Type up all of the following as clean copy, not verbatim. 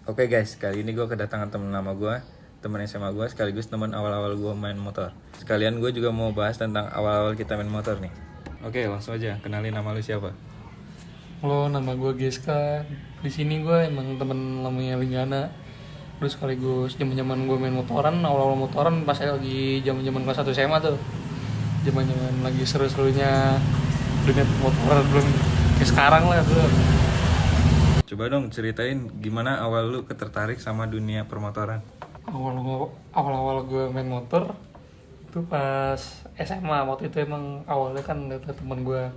Oke guys, kali ini gue kedatangan temen lama gue, temen SMA gue, sekaligus temen awal-awal gue main motor. Sekalian gue juga mau bahas tentang awal-awal kita main motor nih. Oke, langsung aja, kenalin nama lu siapa? Halo, nama gue Geska. Di sini gue emang temen lamanya Linggana. Terus sekaligus zaman-zaman gue main motoran, awal-awal motoran pas saya lagi zaman-zaman kelas 1 SMA tuh. Zaman-zaman lagi seru-serunya dunia motoran, belum kayak sekarang lah tuh. Coba dong ceritain gimana awal lu ketertarik sama dunia permotoran. Awal-awal gue main motor itu pas SMA. Waktu itu emang awalnya kan liat temen gue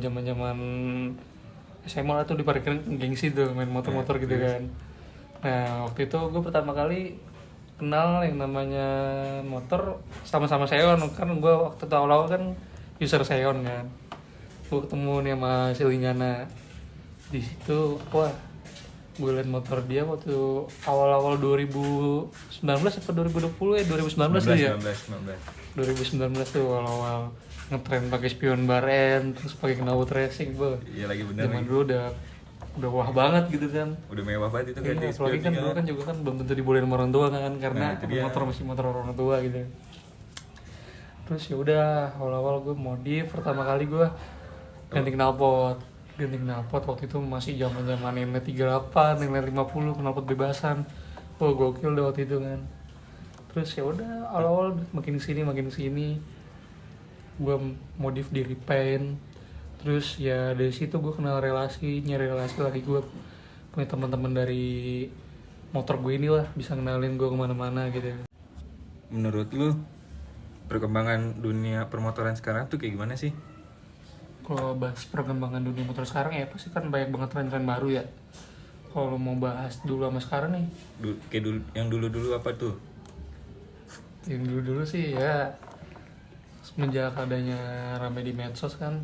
zaman-zaman SMA lah tuh di parkiran gengsi tuh main motor-motor gitu kan. Nah waktu itu gue pertama kali kenal yang namanya motor sama-sama Seon. Kan gue waktu itu awal-awal kan user Seon kan. Gue ketemu nih sama si Linggana di situ. Wah, gue liat motor dia waktu awal-awal 2019 atau 2020 ya 2019 tuh ya. 2019 tuh awal-awal ngetren pakai spion baren terus pakai knalpot racing, bro. Iya lagi bener Zaman nih. dulu udah wah banget gitu kan. Udah mewah banget itu kan. Iya, apalagi kan dulu kan juga kan belum tentu dibolehin sama orang tua kan, karena Nah, itu dia. motor masih motor orang tua gitu. Terus ya udah awal-awal gue modif, pertama kali gue ganti knalpot waktu itu masih zaman-zaman Inlet 38, Inlet 50, knalpot bebasan. Oh gokil deh waktu itu kan. Terus ya udah awal-awal makin kesini gue modif di repaint. Terus ya dari situ gue kenal nyari relasi lagi. Gue punya teman-teman dari motor gue inilah, bisa kenalin gue kemana-mana gitu. Menurut lu perkembangan dunia permotoran sekarang tuh kayak gimana sih? Kalau bahas perkembangan dunia motor sekarang ya pasti kan banyak banget tren-tren baru ya. Kalau mau bahas dulu sama sekarang nih, Kayak dulu, yang dulu-dulu apa tuh? yang dulu-dulu sih ya semenjak adanya rame di medsos kan,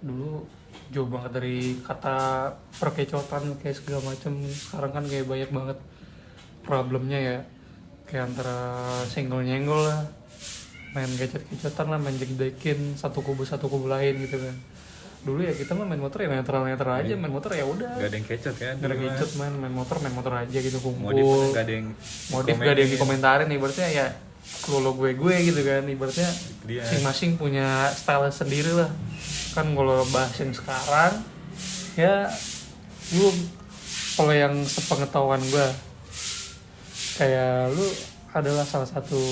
dulu jauh banget dari kata perkecotan kayak segala macam. Sekarang kan kayak banyak banget problemnya ya, kayak antara senggol nyenggol lah, main kecot-kecotan lah, main jek-jekin satu kubu lain gitu kan. Dulu ya kita mah main motor ya netral aja, main motor ya udah, Gak ada yang kecot kan? nggak ada kecot, main motor aja gitu, Modif kumpul gak ada yang modif gak ada yang dikomentarin. Ibaratnya ya kalau gue gitu kan, ibaratnya Dia. masing-masing punya style sendiri lah kan. Kalau bahas yang sekarang ya, lu kalau yang sepengetahuan gue, kayak lu adalah salah satu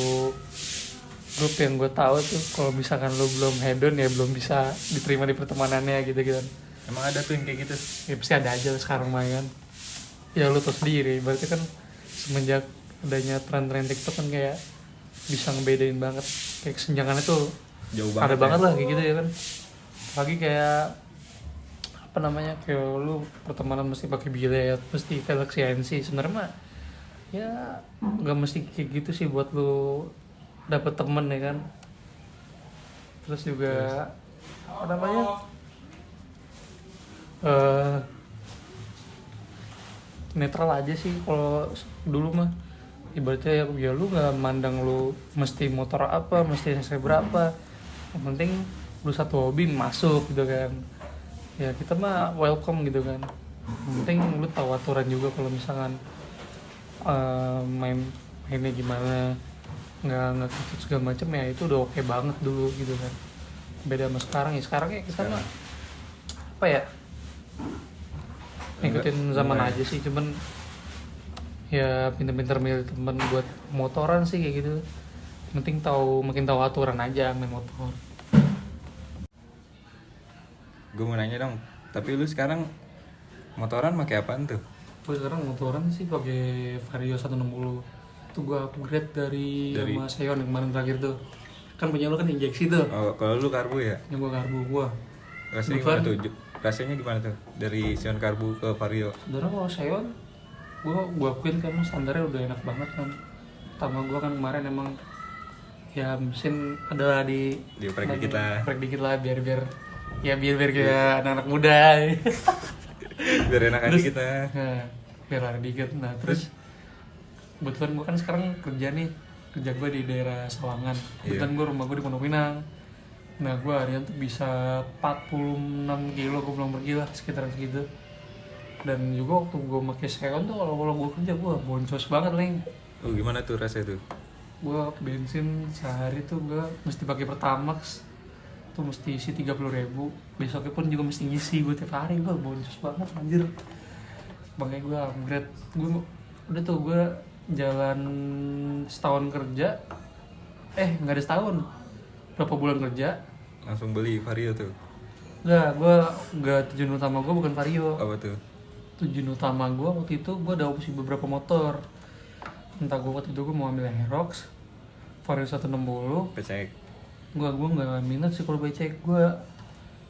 grup yang gue tahu tuh kalau misalkan lu belum hedon ya belum bisa diterima di pertemanannya gitu kan. Emang ada tuh yang kayak gitu? Ya pasti ada aja sekarang mah kan. Ya lu tau sendiri, berarti kan semenjak adanya tren-tren TikTok kan kayak bisa ngebedain banget, kayak kesenjangannya tuh Jauh ada banget banget ya? lah kayak gitu ya kan. Lagi kayak apa namanya, kayak lu pertemanan mesti pakai bilet, mesti velg CNC. Sebenarnya mah ya nggak mesti kayak gitu sih buat lu dapet temen ya kan. Terus juga apa namanya, netral aja sih kalau dulu mah. Ibaratnya ya lu nggak mandang lu mesti motor apa, mesti cc berapa, yang penting lu satu hobi masuk gitu kan. Ya kita mah welcome gitu kan, yang penting lu tahu aturan juga. Kalau misalkan mainnya gimana, nggak ikut segala macam ya, itu udah oke banget dulu gitu kan. Beda sama sekarang ya kita mah apa ya, ngikutin zaman aja sih. Cuman ya pinter-pinter milih temen buat motoran sih kayak gitu. Penting makin tahu aturan aja main motor. Gue mau nanya dong, tapi lu sekarang motoran pakai apaan tuh? Gue sekarang motoran sih pakai Vario 160. Itu gue upgrade dari sama Seon yang kemarin terakhir tuh. Kan punya lu kan injeksi tuh. Oh, kalau lu karbu ya? Yang gue karbu gue. Rasanya gimana tuh? Rasanya gimana tuh? Dari Sion Karbu ke Vario? Sebenarnya kalau Seon, gue akuin kan standarnya udah enak banget kan. Pertama gue kan kemarin emang ya mesin adalah Dioprek dikit lah. Oprek dikit lah biar kayak anak-anak muda. Biar enak aja kita. Nah, biar lari dikit. Nah terus kebetulan gue kan sekarang kerja gue di daerah Sawangan. Kebetulan gue rumah gue di Pondok Pinang. Nah gue harian tuh bisa 46 kilo gue pulang pergi lah, sekitaran segitu. Dan juga waktu gue pakai Xeon tuh kalau gue kerja gue boncos banget Leng. Oh gimana tuh rasanya tuh? Gue bensin sehari tuh gue mesti pakai Pertamax tuh mesti isi 30.000, besoknya pun juga mesti ngisi. Gue tiap hari gue boncos banget anjir, makanya gue upgrade. Gue udah tuh gue jalan setahun kerja, nggak ada setahun, berapa bulan kerja Langsung beli Vario tuh? Nggak, tujuan utama gue bukan Vario. Apa tuh? Tujuan utama gue waktu itu gue ada opsi beberapa motor. Entah gue waktu itu gue mau ambil Aerox, Vario 160. Pecek. Gue nggak minat sih kalau becek. Gue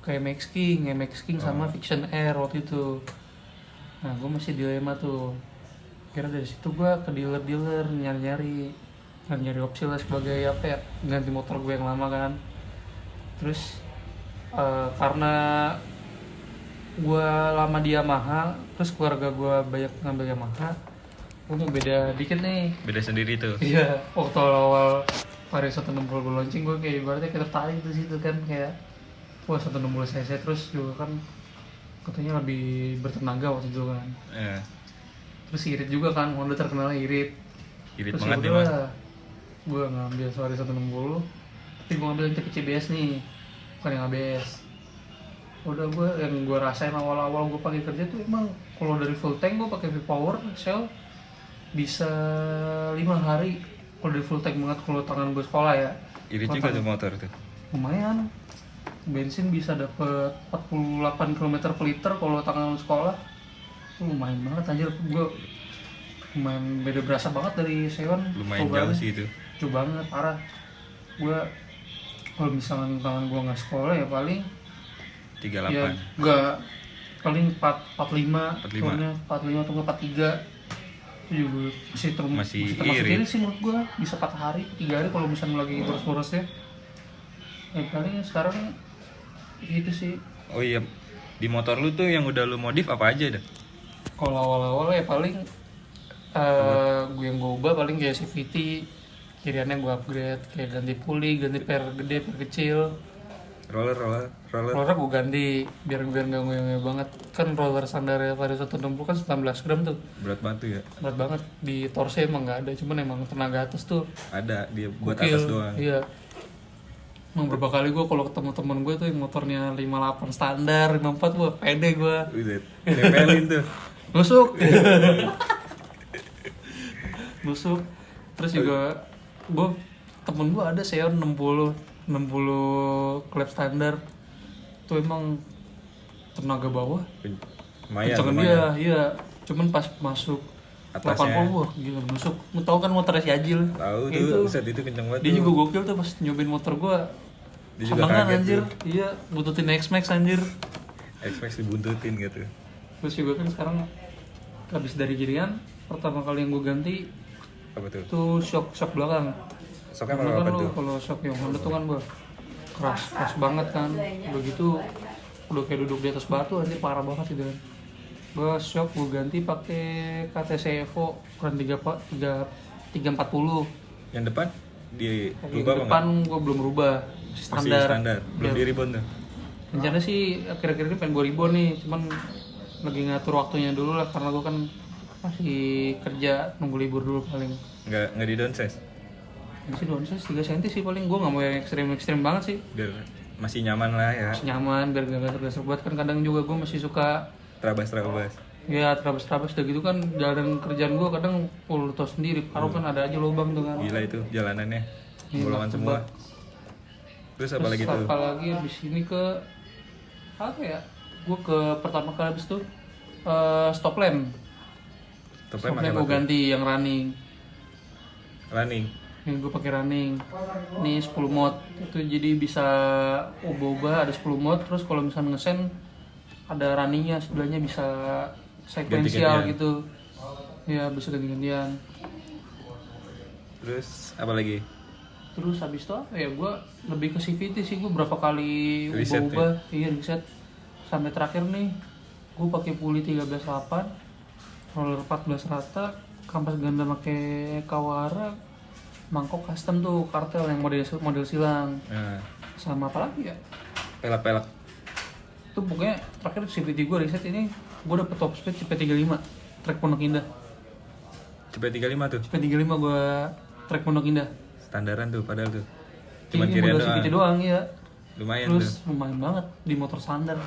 kayak Max King sama Fiction Air waktu itu. Nah gue masih dilema tuh. Kira dari situ gue ke dealer nyari opsi lah sebagai apa ya, ganti motor gue yang lama kan. Terus karena gue lama di Yamaha, terus keluarga gue banyak ngambil Yamaha, gue mau beda dikit nih. Beda sendiri tuh? Iya, waktu awal Vario 160 gue launching, gue kayak ibaratnya kita tertarik tuh situ kan, kayak wah 160 cc, terus juga kan katanya lebih bertenaga waktu itu kan. Terus irit juga kan, Honda terkenal irit Irit terus banget nih mas. gue ngambil Vario 160, tapi gue ngambil yang tipe CBS nih, bukan yang ABS. Udah yang gue rasain awal-awal gue pakai kerja tuh emang kalau dari full tank gue pakai V-Power Shell bisa 5 hari. Kalau dari full tank banget, kalau tangan gue sekolah ya. Irit juga tuh motor tuh? Lumayan, bensin bisa dapet 48 km per liter kalau tangan sekolah. Lumayan banget anjir, gue lumayan beda berasa banget dari Xeon. Lumayan jauh sih itu. Jauh banget, parah. Gue kalau misalnya tangan gue nggak sekolah ya paling 38. ya nggak, paling 45 turunnya 45 atau 43 itu juga masih termasuk irit ini sih menurut gue, bisa 4 hari 3 hari kalau misalnya lagi boros-borosnya. Ya paling sekarang gitu sih. Oh iya, di motor lu tuh yang udah lu modif apa aja dah? Kalau awal-awal ya paling gue yang gue ubah paling kayak CVT, kiriannya gue upgrade, kayak ganti puli, ganti per gede, per kecil. Roller Gue ganti biar nggak ngoyo-ngoyo banget. Kan roller standar Vario 160 kan 19 gram tuh. berat banget tuh ya? Berat banget. Di torsi emang nggak ada, cuman emang tenaga atas tuh Ada, dia buat gokil. atas doang. Iya. Emang berapa kali gue kalau ketemu temen gue tuh yang motornya 58 standar, 54 gue pede gue. Udah, nempelin tuh. Nusuk. Nusuk. Terus juga gue temen gue ada Xeon 60 klep standar. Itu emang tenaga bawah. Kencengan dia, iya. Cuman pas masuk atasnya 80, wah gila nusuk. Lu tau kan motornya si Ajil? Tahu tuh, set itu kenceng banget. Dia juga gokil tuh pas nyobain motor gua. Dia juga senengan kaget anjir. tuh. Iya, buttutin X-Max anjir. X-Max dibuntutin gitu. Terus juga kan sekarang habis dari kirian, pertama kali yang gua ganti Apa tuh? tuh shock belakang. Soknya Karena apa kan tuh? lu kalau shock yang Honda tuh kan gua keras banget kan. Udah gitu udah kayak duduk di atas batu anjir, parah banget gitu kan. Gua shock gua ganti pakai KTC Evo ukuran 340. Yang depan di Yang rubah apa depan enggak? gua belum rubah, Masih standar. standar. Belum Ya, di ribbon tuh. rencana sih akhir-akhir ini pengen gue ribon nih, cuman lagi ngatur waktunya dulu lah karena gue kan masih kerja, nunggu libur dulu paling. Enggak di downsize. Masih downsize 3 cm sih paling, gue nggak mau yang ekstrim banget sih. Biar masih nyaman lah ya. Masih nyaman biar gak tergesa buat, kan kadang juga gue masih suka Terabas. ya terabas udah gitu kan. Jalan kerjaan gue kadang lu tau sendiri, paruh kan ada aja lubang tuh kan. Gila itu jalanannya. Gila, Bolongan semua. tebak. Terus apa lagi tuh? Apalagi abis ini ke apa ya? Gue ke pertama kali abis itu stop lamp. Top Stop lamp lamp apa gue tuh? ganti yang running. Yang gue pakai running. Ini 10 mod. Itu jadi bisa ubah-ubah, ada 10 mod. Terus kalau misalnya ngesen ada runningnya sebelahnya, bisa sekuensial Ganti-gantian. gitu. Ya bisa ganti-gantian. Terus apa lagi? Terus habis itu apa ya, gue lebih ke CVT sih. Gue berapa kali Reset ubah-ubah, iya reset. Sampai terakhir nih gue pakai puli 13.8, roller 14 rata, kampas ganda pakai Kawara, mangkok custom tuh kartel yang model silang. Nah, Sama apa lagi ya, pelak-pelak. tuh pokoknya terakhir CVT gue reset ini gue dapet top speed CP35 trek Pondok Indah. CP35 tuh. CP35 gue trek Pondok Indah. Standaran tuh padahal tuh. Cuman Ini kirian modal CVT doang ya. Lumayan Terus tuh. lumayan banget di motor standar.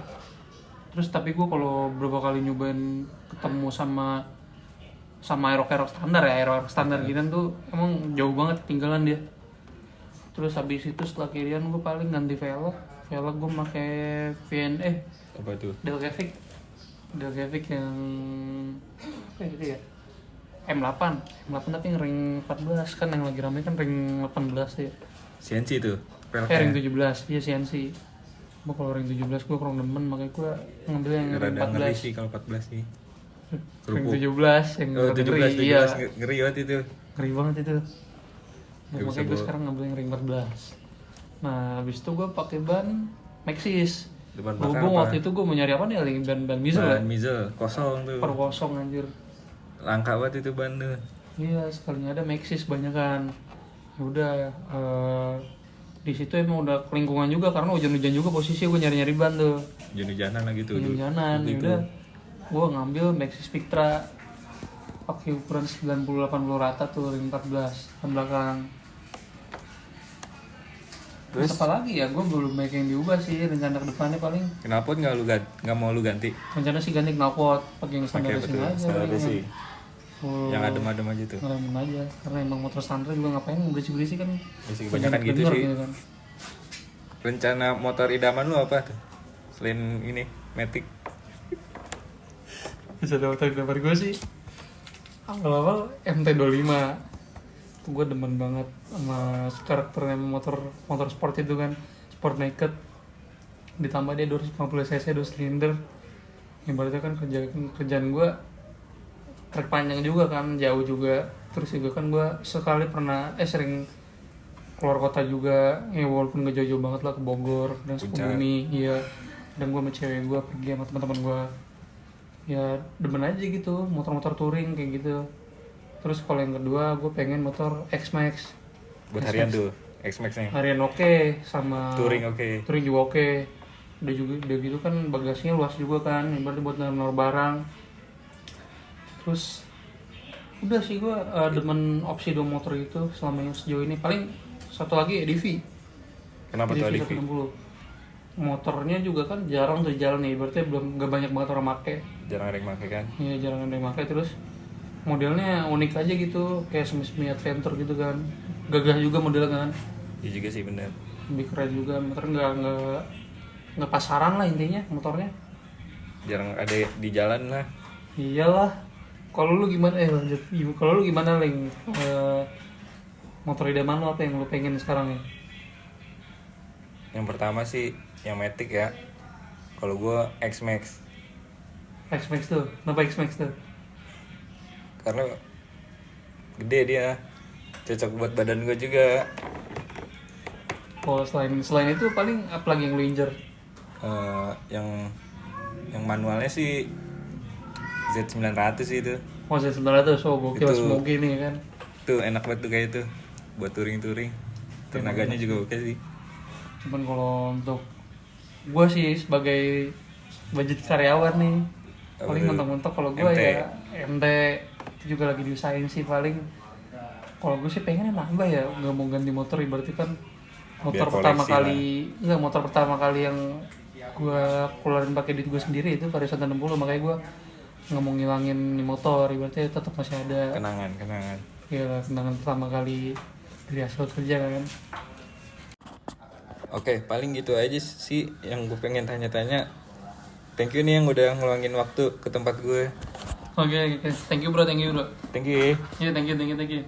Terus tapi gue kalau beberapa kali nyobain ketemu sama aerok standar ya, aerok standar gini tuh emang jauh banget tinggalan dia. Terus habis itu setelah kirian gue paling ganti velg gue pakai VNE Apa tuh? Delcavic yang apa itu ya, M8 tapi yang ring 14 kan, yang lagi rame kan ring 18 ya. CNC tuh. Ring 17, iya CNC. Gue kalau ring 17 gue kurang demen, makanya gue ngambil yang ring Rada ngeri 14. sih kalau 14 nih. Ring Kerupuk. 17 yang Oh, 17 ngeri, iya. ngeri banget itu. Ngeri banget itu. Gak bisa Makanya gue bawa. sekarang ngambil yang ring 14. Nah, habis itu gue pakai ban Maxxis. Depan belakang Berhubung apa? waktu itu gue mau nyari apa nih, ban Mizel ya. Ban Mizel kosong tuh. Per kosong anjir. Langka banget itu ban tuh. Iya, sekalinya ada Maxxis banyak kan. Ya udah, di situ emang udah kelingkungan juga karena hujan-hujan juga posisi gue nyari-nyari ban tuh. Hujan-hujanan lagi tuh. Hujan-hujanan, ya Gitu. udah. Gue ngambil Maxxis Victra pakai ukuran 90-80 rata tuh ring 14 ban belakang. Terus apa lagi ya, gue belum banyak yang diubah sih, rencana kedepannya paling Knalpot nggak mau lu ganti? rencana sih ganti knalpot pakai yang standar Pakai racing betul. aja Standar paling. racing. Full Yang adem-adem aja tuh. ngeremin aja, karena emang motor standar juga ngapain berisi-berisi kan. Masih kebanyakan gitu Denger sih. kan. Rencana motor idaman lu apa tuh? Selain ini, Matic. Bisa ada motor gambar gue sih awal-awal MT25 tuh, gue demen banget sama karakternya motor sport itu kan, sport naked, ditambah dia 250 cc 2 silinder. Ibaratnya kan kerjaan gue trek panjang juga kan, jauh juga. Terus juga kan gue sekali pernah sering keluar kota juga ya, walaupun gak jauh-jauh banget lah, ke Bogor dan Sukabumi. Iya, dan gue sama cewek gue pergi sama teman-teman gue, ya demen aja gitu motor-motor touring kayak gitu. Terus kalau yang kedua gue pengen motor X-Max Buat harian tuh, X-Max nih. harian oke, sama Touring oke. touring juga oke. Udah gitu kan bagasinya luas juga kan, berarti buat naruh barang. Terus udah sih gue demen opsi dua motor itu selama yang sejauh ini. Paling satu lagi EDV. Kenapa tuh EDV Adivi? 160. Motornya juga kan jarang tuh jalan nih, berarti gak banyak banget orang make. Jarang ada yang pakai kan? Iya, jarang ada yang make. Terus modelnya unik aja gitu, kayak semi adventure gitu kan. Gagah juga modelnya kan, Iya juga sih bener. lebih keren juga. Motor nggak pasaran lah intinya motornya. Jarang ada di jalan lah. Iyalah. Kalau lu gimana? Lanjut. Kalau lu gimana, Leng? Motor idaman lu apa yang lu pengen sekarang ya? Yang pertama sih yang Matic ya. Kalau gue X-Max. X-Max tuh. Kenapa X-Max tuh? Karena gede dia. Cocok buat badan gue juga. Oh, selain itu paling apa lagi yang lu injer? Yang manualnya sih Z900 sih itu. Oh, Z900. Oh, gokil Itu. smoky nih kan. Tuh enak banget tuh kayak itu. Buat touring-touring. Tenaganya juga oke sih. Cuman kalau untuk gue sih sebagai budget karyawan nih, paling mentok-mentok kalau gue MT. ya MT itu juga lagi diusahain sih paling. Kalau gue sih pengen nambah ya, nggak mau ganti motor. Ibaratnya kan motor Biar pertama koleksi kali, enggak, motor pertama kali yang gue keluarin pakai duit gue sendiri itu Vario 160, makanya gue nggak mau ngilangin nih motor. Ibaratnya tetap masih ada Kenangan. ya kenangan pertama kali dari hasil kerja kan. Oke, paling gitu aja sih yang gue pengen tanya-tanya. Thank you nih yang udah ngeluangin waktu ke tempat gue. Oke, thank you bro. Thank you. Iya, thank you.